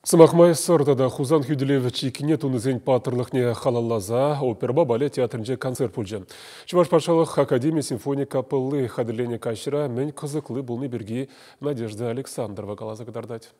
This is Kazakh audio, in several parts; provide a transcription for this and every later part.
Сымақмай сұртада Хузан Хюделев чекине тунызен патырлықне халаллаза оперба балет театрынже концерт пульжы. Чуваш пашалық Академия симфония капылы хадырлене кашыра мен қызықлы бұлны берге Надежда Александрова қалазы қыдардать.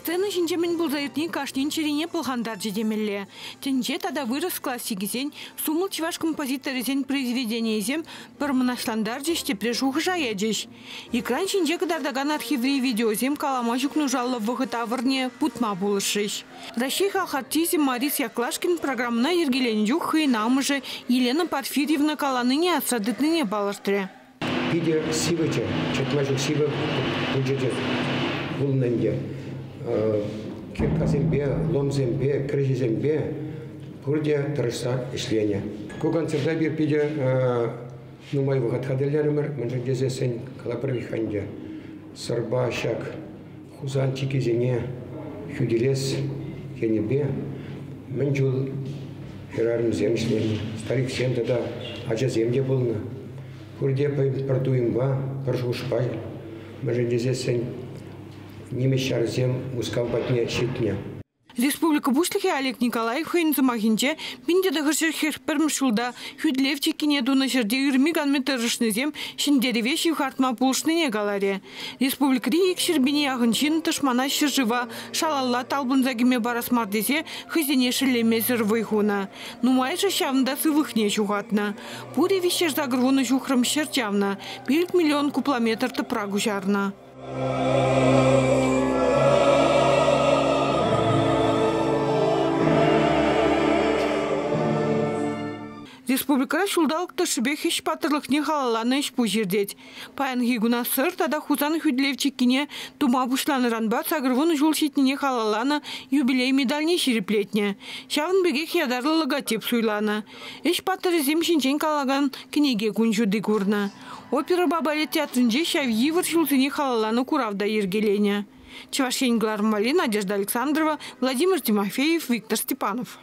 Сцена жинжемен бұл зайыртын кашнен черене пылғандар жедемелі. Тенже тада вырос классикізен, сумыл чеваш композиторызен произведение зем пырмынашландар жеште прешуғы жая жеш. Экран жинже кыдардаган архиври видеозем калама жүкну жалы вғытавырне путма болышыш. Россия халқ артисі Марис Яклашкин программына ергелен жүк хыйнамыжы Елена Порфирьевна каланыне асрадытныне балаштыры. Видео сивыча, чатмажук сивы бұлжеде бұлнанге. Кирказембе, ломзембе, крыжезембе, бұрде тұрышса ішлене. Ко концерта бір пиде нумай вғат қадырлерімір, мұнжын жезесен калапырвиханде. Сарба шак, хузан чикезене, хюделес, кенебе, мен жыл херарым зем ішлене. Старик сенді да ажа земде болны. Бұрде пардуимба, паржушпай, мұнжын жезесен немещар зем мускал батне щитня. Республика Бушлихи Олег Николаев хейнзамахинче бинде дагыршыр херпермшулда Хюдлевчи кинеду на жерде юрмиган метарышны зем шиндеревещи хартма пулшныне галаре. Республика Риик шербине ягынчин тышмана шыржыва шалалла талбынзагиме барасмардесе хызене шелемезер вайхуна. Нумайша шавнда сывыхне чугатна. Пуре вещер загрвуны жухрым шерчавна. 1 миллион куплометр тыпрагу жарна. Республика шулдалықта шыбек хеш патырлық не халаланы еш бұ жердет. Паян хигуна сыр тада Хузан Хюдлевчикіне тума бұшланыран сағырвын жол шетіне халаланы юбилей медальне шереплетне. Шағын бегек ядарлы логотип суйланы. Еш патыры зем шинчен калаган кінеге күнжуды көрні. Опера балет театрынже шавьивыр шулсыне халаланы куравда ергелене. Чевашень Глармали, Надежда Александрова, Владимир Тимофеев, Виктор Степанов.